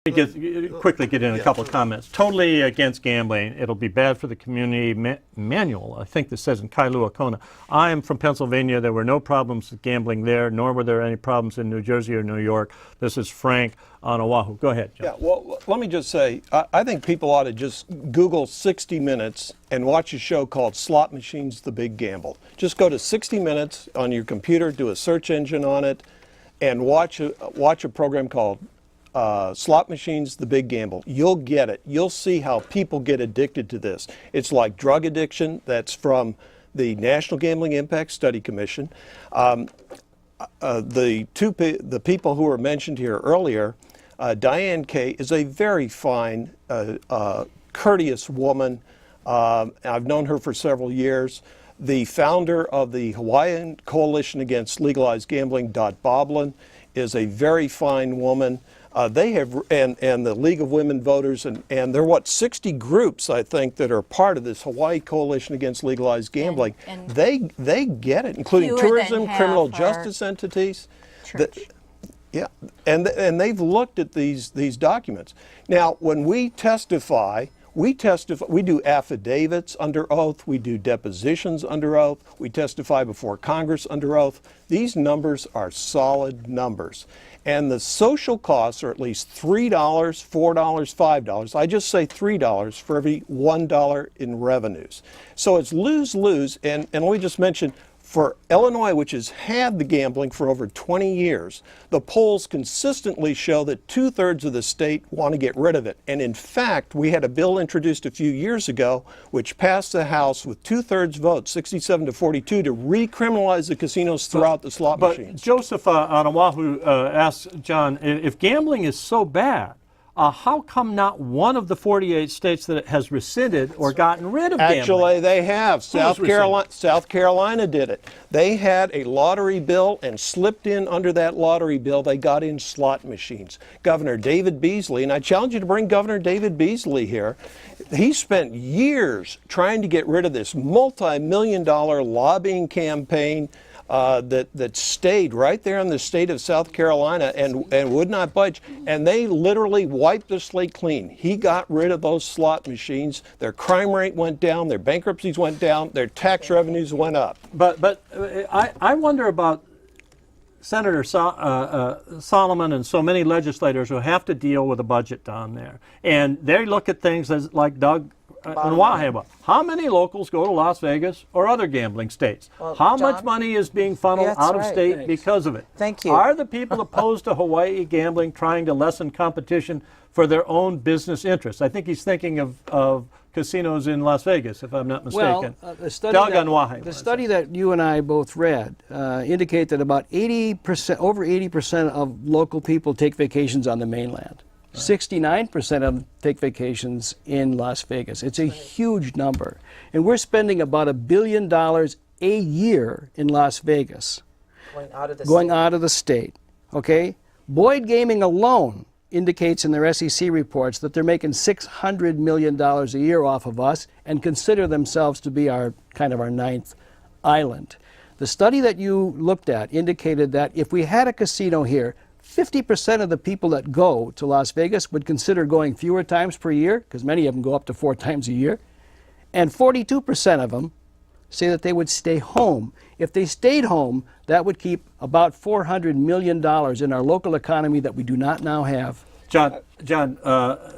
Quickly get in a couple of comments. Totally against gambling. It'll be bad for the community. Manual, I think this says in Kailua Kona. I am from Pennsylvania. There were no problems with gambling there, nor were there any problems in New Jersey or New York. This is Frank on Oahu. Go ahead, John. Yeah, well, let me just say, I think people ought to just Google 60 Minutes and watch a show called Slot Machines, The Big Gamble. Just go to 60 Minutes on your computer, do a search engine on it, and watch a program called Slot Machines, The Big Gamble. You'll get it. You'll see how people get addicted to this. It's like drug addiction. That's from the National Gambling Impact Study Commission. The people who were mentioned here earlier, Diane Kay is a very fine, courteous woman. I've known her for several years. The founder of the Hawaiian Coalition Against Legalized Gambling, Dot Boblin, is a very fine woman. They have, and the League of Women Voters, and there are 60 groups, I think, that are part of this Hawaii Coalition Against Legalized Gambling. And they get it, including tourism, criminal justice entities. Yeah, and they've looked at these documents. Now, when we testify, we do affidavits under oath, we do depositions under oath, we testify before Congress under oath. These numbers are solid numbers. And the social costs are at least $3, $4, $5. I just say $3 for every $1 in revenues. So it's lose-lose, and let me just mention, for Illinois, which has had the gambling for over 20 years, the polls consistently show that 2/3 of the state want to get rid of it. And in fact, we had a bill introduced a few years ago which passed the House with 2/3 votes, 67 to 42, to recriminalize the casinos throughout the slot machines. Joseph on Oahu asks John, if gambling is so bad, how come not one of the 48 states that has rescinded or gotten rid of gambling? Actually, they have. South Carolina did it. They had a lottery bill, and slipped in under that lottery bill, they got in slot machines. Governor David Beasley, and I challenge you to bring Governor David Beasley here, he spent years trying to get rid of this multi-million-dollar lobbying campaign that stayed right there in the state of South Carolina and would not budge. And they literally wiped the slate clean. He got rid of those slot machines. Their crime rate went down. Their bankruptcies went down. Their tax revenues went up. But I wonder about Senator Solomon and so many legislators who have to deal with a budget down there. And they look at things as like Doug and Waheba. How many locals go to Las Vegas or other gambling states? Well, How John, much money is being funneled out of state because of it? Thank you. Are the people opposed to Hawaii gambling trying to lessen competition for their own business interests? I think he's thinking of casinos in Las Vegas, if I'm not mistaken. Well, the study that you and I both read indicate that about 80%, over 80% of local people take vacations on the mainland. 69% of them take vacations in Las Vegas. It's a huge number. And we're spending about $1 billion a year in Las Vegas. Going out of the state. Okay? Boyd Gaming alone indicates in their SEC reports that they're making $600 million a year off of us and consider themselves to be our ninth island. The study that you looked at indicated that if we had a casino here, 50% of the people that go to Las Vegas would consider going fewer times per year, because many of them go up to 4 times a year, and 42% of them say that they would stay home. If they stayed home, that would keep about $400 million in our local economy that we do not now have. John,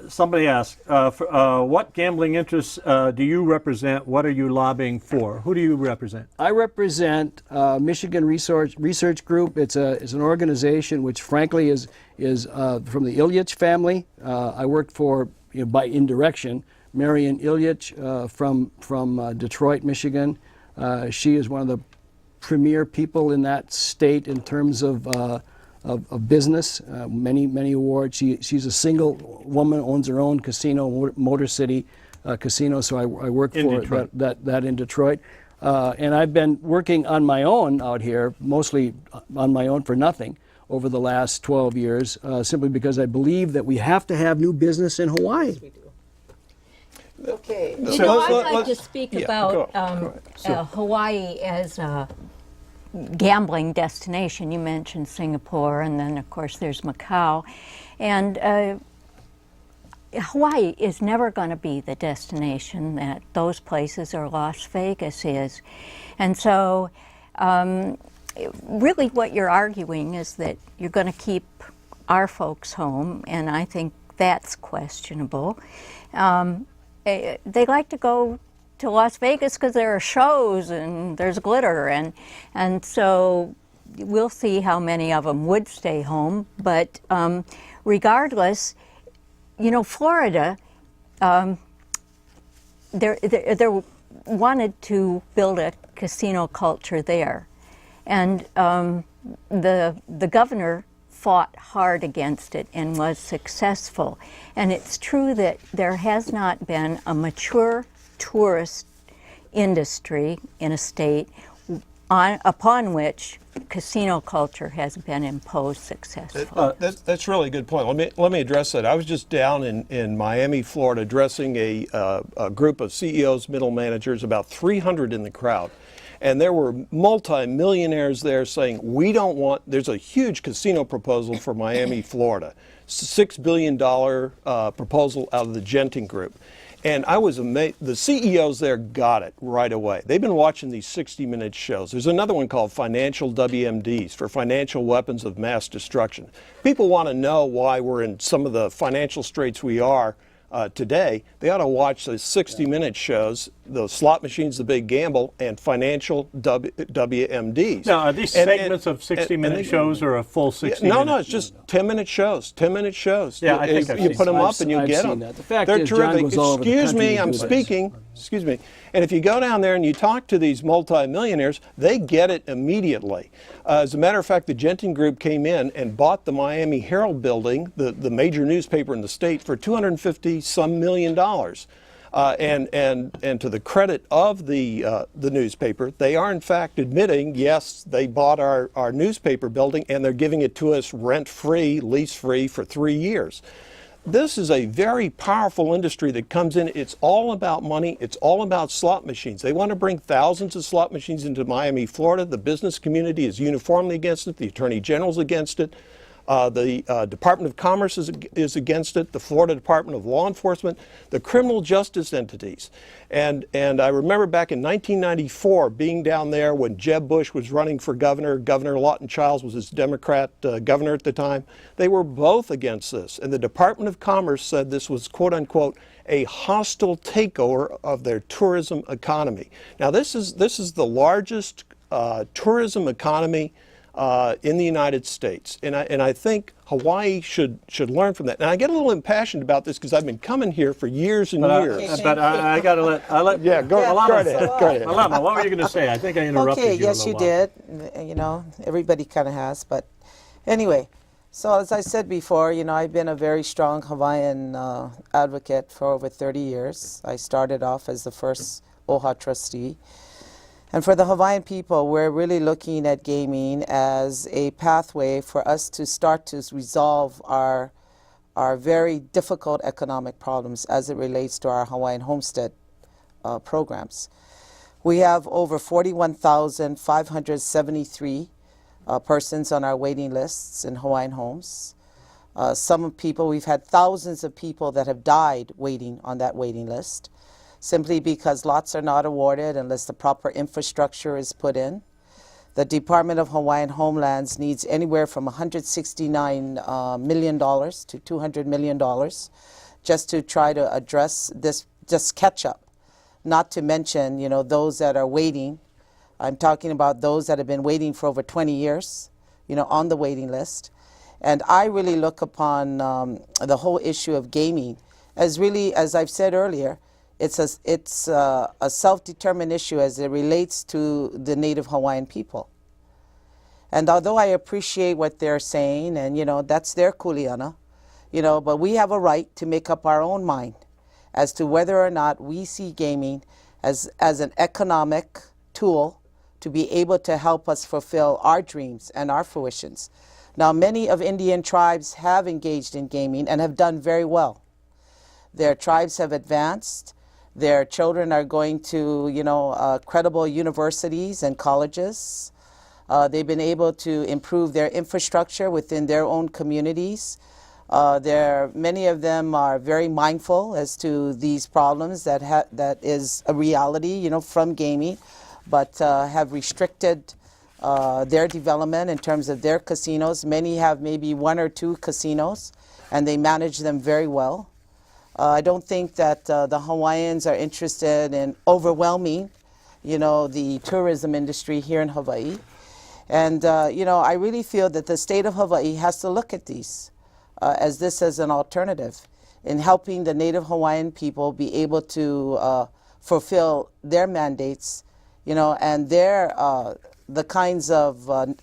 somebody asked, what gambling interests do you represent? What are you lobbying for? Who do you represent? I represent Michigan Research Group. It's an organization which, frankly, is from the Ilyich family. I worked for, by indirection, Marion Ilyich from Detroit, Michigan. She is one of the premier people in that state in terms of business, many awards. She's a single woman, owns her own casino, Motor City Casino, so I work for that in Detroit. And I've been working on my own out here, mostly on my own for nothing, over the last 12 years, simply because I believe that we have to have new business in Hawaii. Yes, we do. Okay. You know, I'd like to speak about Hawaii as a gambling destination. You mentioned Singapore, and then of course there's Macau. And Hawaii is never going to be the destination that those places or Las Vegas is. And so really what you're arguing is that you're going to keep our folks home, and I think that's questionable. They like to go to Las Vegas because there are shows and there's glitter, and so we'll see how many of them would stay home. But regardless, you know, Florida, they wanted to build a casino culture there, and the governor fought hard against it and was successful. And it's true that there has not been a mature tourist industry in a state upon which casino culture has been imposed successfully. That's really a good point. Let me address that. I was just down in Miami, Florida, addressing a group of CEOs, middle managers, about 300 in the crowd. And there were multi-millionaires there saying, we don't want, there's a huge casino proposal for Miami, Florida. $6 billion proposal out of the Genting Group. And I was amazed. The CEOs there got it right away. They've been watching these 60-minute shows. There's another one called Financial WMDs, for Financial Weapons of Mass Destruction. People want to know why we're in some of the financial straits we are today. They ought to watch the 60-minute shows, the slot machines, the big gamble, and Financial WMDs. Now, are these segments of 60-minute shows or a full 60 minutes? No, it's just 10-minute shows. 10-minute shows. Yeah, I think I've you seen put them that. up and you I've get seen them. that. The fact They're is, John terrific. goes all over the Excuse country me, to I'm do this. speaking. Excuse me. And if you go down there and you talk to these multimillionaires, they get it immediately. As a matter of fact, the Genting Group came in and bought the Miami Herald building, the major newspaper in the state, for $250-some million. And to the credit of the newspaper, they are in fact admitting, yes, they bought our newspaper building and they're giving it to us rent-free, lease-free for 3 years. This is a very powerful industry that comes in. It's all about money. It's all about slot machines. They want to bring thousands of slot machines into Miami, Florida. The business community is uniformly against it. The Attorney General's against it. The Department of Commerce is against it, the Florida Department of Law Enforcement, the criminal justice entities. And I remember back in 1994 being down there when Jeb Bush was running for governor. Governor Lawton Chiles was his Democrat governor at the time. They were both against this. And the Department of Commerce said this was, quote unquote, a hostile takeover of their tourism economy. Now this is the largest tourism economy in the United States, and I think Hawaii should learn from that. And I get a little impassioned about this because I've been coming here for years and years. But I got to let. Yeah, go ahead. Go ahead. Alama, what were you going to say? I think I interrupted Okay, you. yes, you did. You know, everybody kind of has. But anyway, so as I said before, you know, I've been a very strong Hawaiian advocate for over 30 years. I started off as the first OHA trustee. And for the Hawaiian people, we're really looking at gaming as a pathway for us to start to resolve our very difficult economic problems as it relates to our Hawaiian homestead programs. We have over 41,573 persons on our waiting lists in Hawaiian homes. Some people, we've had thousands of people that have died waiting on that waiting list, simply because lots are not awarded unless the proper infrastructure is put in. The Department of Hawaiian Homelands needs anywhere from $169 million to $200 million just to try to address this, just catch up. Not to mention, you know, those that are waiting. I'm talking about those that have been waiting for over 20 years, you know, on the waiting list. And I really look upon the whole issue of gaming as really, as I've said earlier, it's a self-determined issue as it relates to the Native Hawaiian people. And although I appreciate what they're saying, and you know, that's their kuleana, you know, but we have a right to make up our own mind as to whether or not we see gaming as an economic tool to be able to help us fulfill our dreams and our fruitions. Now, many of Indian tribes have engaged in gaming and have done very well. Their tribes have advanced. Their children are going to, you know, credible universities and colleges. They've been able to improve their infrastructure within their own communities. Many of them are very mindful as to these problems that is a reality, you know, from gaming, but have restricted their development in terms of their casinos. Many have maybe 1 or 2 casinos, and they manage them very well. I don't think that the Hawaiians are interested in overwhelming, you know, the tourism industry here in Hawaii. And, you know, I really feel that the state of Hawaii has to look at these as an alternative in helping the Native Hawaiian people be able to fulfill their mandates, you know, and the kinds of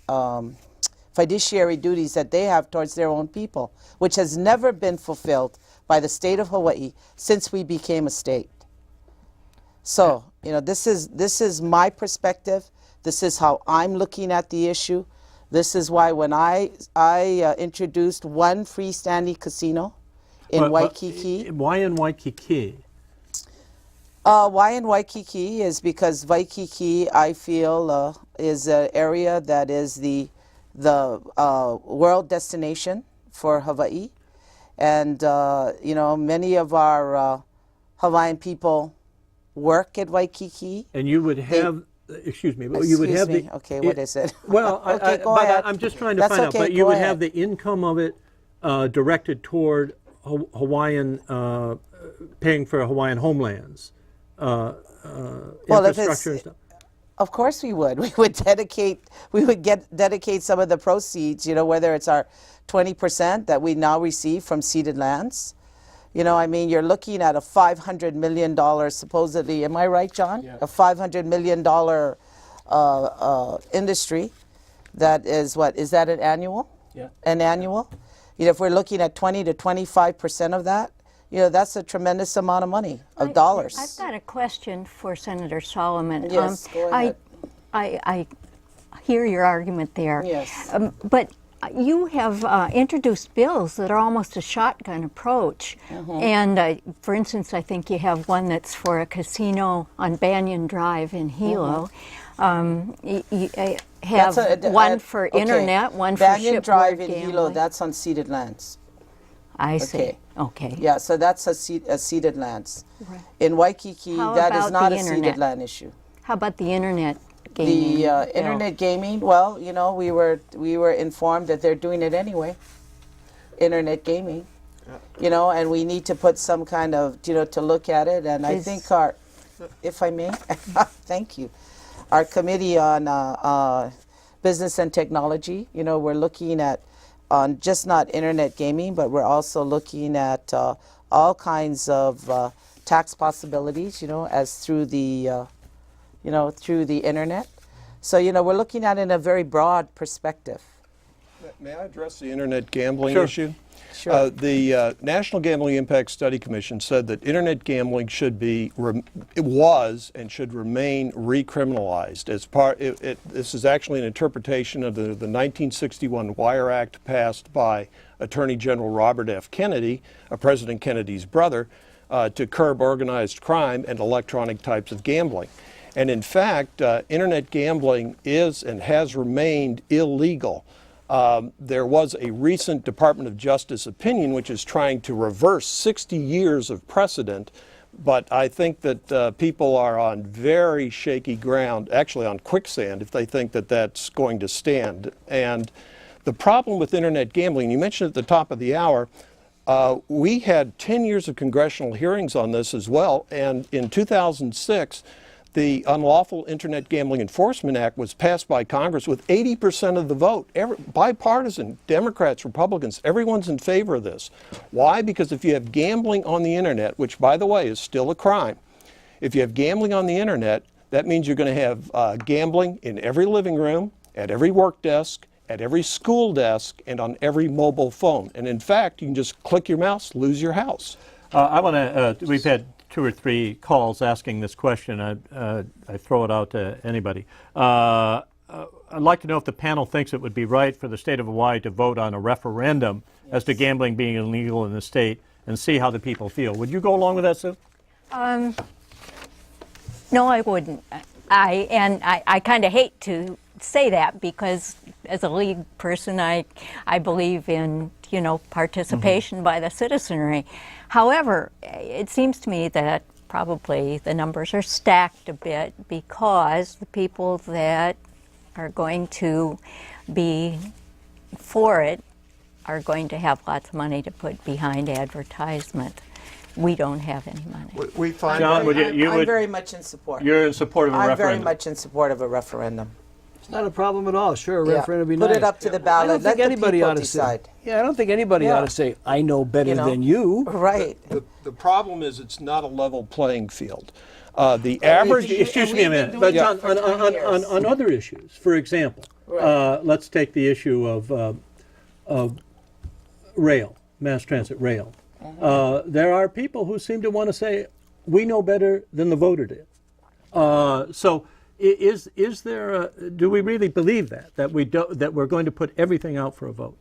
fiduciary duties that they have towards their own people, which has never been fulfilled by the state of Hawaii since we became a state. So, you know, this is my perspective. This is how I'm looking at the issue. This is why when I introduced one freestanding casino in Waikiki. Why in Waikiki? Why in Waikiki is because Waikiki, I feel, is an area that is the world destination for Hawaii. And, you know, many of our Hawaiian people work at Waikiki. And you would have, excuse me, but you would have the... Okay, what is it? Well, Okay, go ahead. I'm just trying to That's find okay, out, but you go would ahead. have the income of it directed toward Hawaiian, paying for Hawaiian homelands, Well, if infrastructure and it's, stuff. of course we would. We would dedicate some of the proceeds, you know, whether it's our 20% that we now receive from ceded lands. You know, I mean, you're looking at a $500 million, supposedly, am I right, John? Yeah. A $500 million industry that is what? Is that an annual? Yeah. An annual? You know, if we're looking at 20 to 25% of that, you know, that's a tremendous amount of money, of dollars. I've got a question for Senator Solomon. Yes, go ahead. I hear your argument there. Yes. But you have introduced bills that are almost a shotgun approach. And for instance, I think you have one that's for a casino on Banyan Drive in Hilo. You have one for okay. internet, one Banyan for Drive shipboard in Hilo, gambling. that's on ceded lands. I see. Okay. Okay. Yeah, so that's a ceded lands. Right. In Waikiki, How that is about not the a ceded internet? land issue. How about the internet gaming? The bill? internet gaming, well, you know, we were informed that they're doing it anyway. Internet gaming, you know, and we need to put some kind of, you know, to look at it. And I think our, if I may, thank you, our committee on business and technology, you know, we're looking at on just not internet gaming, but we're also looking at all kinds of tax possibilities, you know, as through the, you know, through the internet. So, you know, we're looking at it in a very broad perspective. May I address the internet gambling Sure. issue? Sure. The National Gambling Impact Study Commission said that internet gambling should be, it was and should remain recriminalized. As part, this is actually an interpretation of the 1961 Wire Act passed by Attorney General Robert F. Kennedy, President Kennedy's brother, to curb organized crime and electronic types of gambling. And in fact, internet gambling is and has remained illegal. There was a recent Department of Justice opinion which is trying to reverse 60 years of precedent, but I think that people are on very shaky ground, actually on quicksand, if they think that that's going to stand. And the problem with internet gambling, you mentioned at the top of the hour, we had 10 years of congressional hearings on this as well, and in 2006, the Unlawful Internet Gambling Enforcement Act was passed by Congress with 80% of the vote. Bipartisan, Democrats, Republicans, everyone's in favor of this. Why? Because if you have gambling on the internet, which by the way is still a crime, if you have gambling on the internet, that means you're going to have gambling in every living room, at every work desk, at every school desk, and on every mobile phone. And in fact, you can just click your mouse, lose your house. I want to, we've had 2 or 3 calls asking this question. I throw it out to anybody. I'd like to know if the panel thinks it would be right for the state of Hawaii to vote on a referendum as to gambling being illegal in the state and see how the people feel. Would you go along with that, Sue? No, I wouldn't. I kind of hate to say that because as a league person, I believe in you know, participation by the citizenry. However, it seems to me that probably the numbers are stacked a bit because the people that are going to be for it are going to have lots of money to put behind advertisement. We don't have any money. We find John, would you I'm would, very much in support. you're in support of a I'm referendum? very much in support of a referendum. It's not a problem at all. Sure, a Yeah. referendum would be Put nice. it up to the I ballot. don't Let think the anybody people ought to decide. say. Yeah, I don't think anybody Yeah. ought to say, I know better You know? than you. Right. The problem is it's not a level playing field. The average. Excuse me a minute, but John, on other issues, for example, let's take the issue of rail, mass transit rail. There are people who seem to want to say, we know better than the voter did. So is there do we really believe that we're going to put everything out for a vote?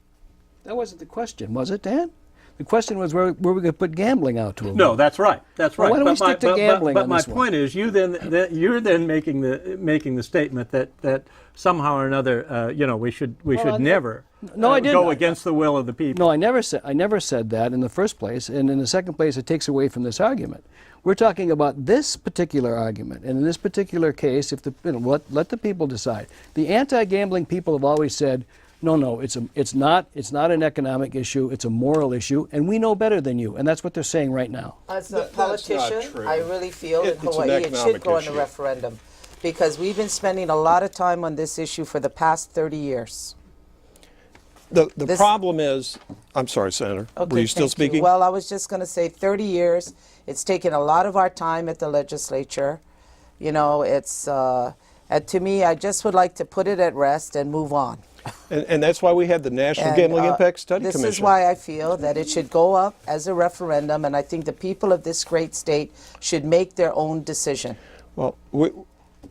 That wasn't the question, was it, Dan? The question was where we going to put gambling out to a vote. No, that's right. That's right. Well, why don't we stick to gambling But on my this one? point is, you're then making the statement that somehow or another, you know, we should never No, I didn't. go against the will of the people. No, I never said that in the first place, and in the second place, it takes away from this argument. We're talking about this particular argument, and in this particular case, if let the people decide. The anti-gambling people have always said, no, it's not an economic issue, it's a moral issue, and we know better than you, and that's what they're saying right now. As a That's not politician, true. I really feel in It's an Hawaii it should economic go in a issue. referendum because we've been spending a lot of time on this issue for the past 30 years. The This- problem is, I'm sorry, Senator, were you still thank speaking? Well, I was just going to say 30 years. It's taken a lot of our time at the legislature. You know, and to me, I just would like to put it at rest and move on. And that's why we had the National And, Gambling Impact Study this Commission. is why I feel that it should go up as a referendum, and I think the people of this great state should make their own decision. Well,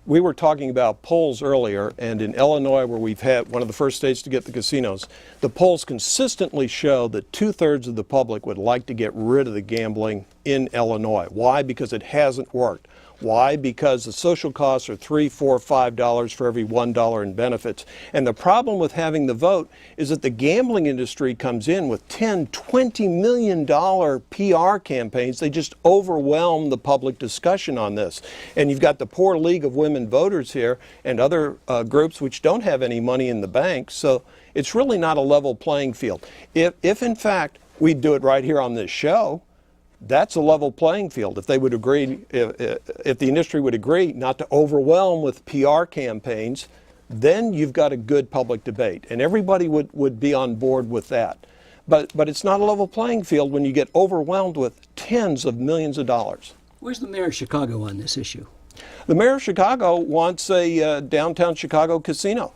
we were talking about polls earlier, and in Illinois, where we've had one of the first states to get the casinos, the polls consistently show that 2/3 of the public would like to get rid of the gambling in Illinois. Why? Because it hasn't worked. Why? Because the social costs are $3, $4, $5 for every $1 in benefits. And the problem with having the vote is that the gambling industry comes in with $10, $20 million PR campaigns. They just overwhelm the public discussion on this. And you've got the poor League of Women Voters here and other groups which don't have any money in the bank. So it's really not a level playing field. If in fact we do it right here on this show, that's a level playing field. If they would agree, if the industry would agree not to overwhelm with PR campaigns, then you've got a good public debate, and everybody would be on board with that. But it's not a level playing field when you get overwhelmed with tens of millions of dollars. Where's the mayor of Chicago on this issue? The mayor of Chicago wants a downtown Chicago casino,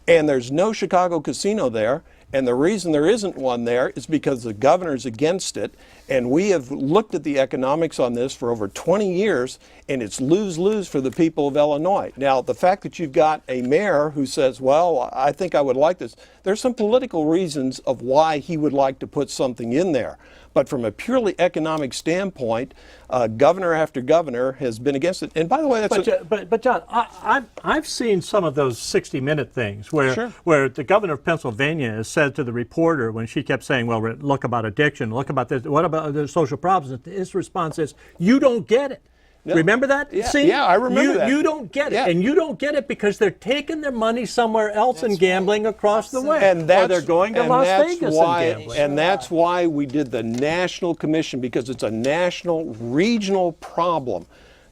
and there's no Chicago casino there. And the reason there isn't one there is because the governor's against it. And we have looked at the economics on this for over 20 years, and it's lose-lose for the people of Illinois. Now, the fact that you've got a mayor who says, well, I think I would like this, there's some political reasons of why he would like to put something in there. But from a purely economic standpoint, governor after governor has been against it. And by the way, that's But John, I've seen some of those 60-minute things where Sure. where the governor of Pennsylvania has said to the reporter when she kept saying, well, look about addiction, look about this, what about the social problems? And his response is, you don't get it. No. Remember that? Yeah, See? yeah, I remember that. You don't get it. Yeah. And you don't get it because they're taking their money somewhere else and gambling across the way. And or that's, they're going to and Las that's Vegas why, and gambling. And that's why we did the National Commission, because it's a national, regional problem.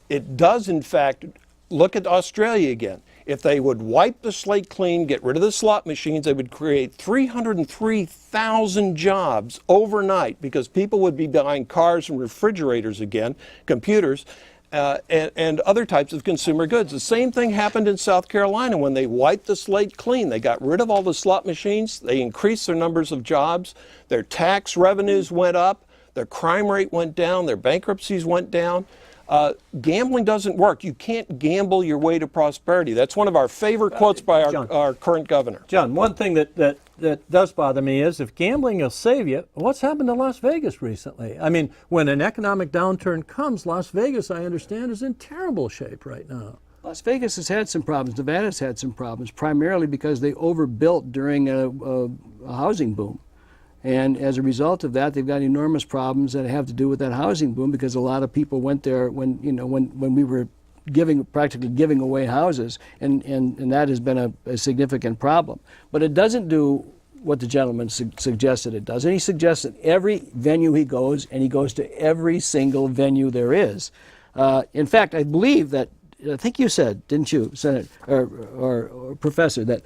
It does, in fact, look at Australia again. If they would wipe the slate clean, get rid of the slot machines, they would create 303,000 jobs overnight because people would be buying cars and refrigerators again, computers, and other types of consumer goods. The same thing happened in South Carolina when they wiped the slate clean. They got rid of all the slot machines. They increased their numbers of jobs. Their tax revenues went up. Their crime rate went down. Their bankruptcies went down. Gambling doesn't work. You can't gamble your way to prosperity. That's one of our favorite quotes by our current governor. John, one thing that does bother me is if gambling will save you, what's happened to Las Vegas recently? I mean, when an economic downturn comes, Las Vegas, I understand, is in terrible shape right now. Las Vegas has had some problems. Nevada's had some problems, primarily because they overbuilt during a housing boom. And as a result of that, they've got enormous problems that have to do with that housing boom, because a lot of people went there when we were practically giving away houses, and that has been a significant problem. But it doesn't do what the gentleman suggested it does. And he suggests that every venue he goes, and he goes to every single venue there is. In fact, I believe that, I think you said, didn't you, Senator or Professor, that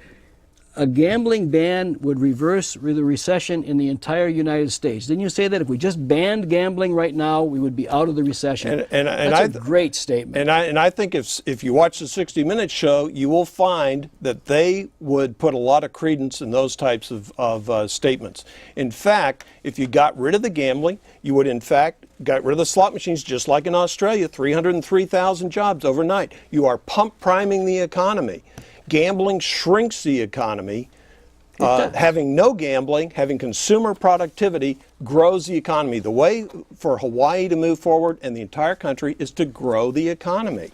a gambling ban would reverse the recession in the entire United States. Didn't you say that if we just banned gambling right now, we would be out of the recession? That's a great statement. And I think if you watch the 60 Minutes show, you will find that they would put a lot of credence in those types of statements. In fact, if you got rid of the gambling, you would in fact got rid of the slot machines, just like in Australia, 303,000 jobs overnight. You are pump priming the economy. Gambling shrinks the economy. Having no gambling, having consumer productivity, grows the economy. The way for Hawaii to move forward and the entire country is to grow the economy.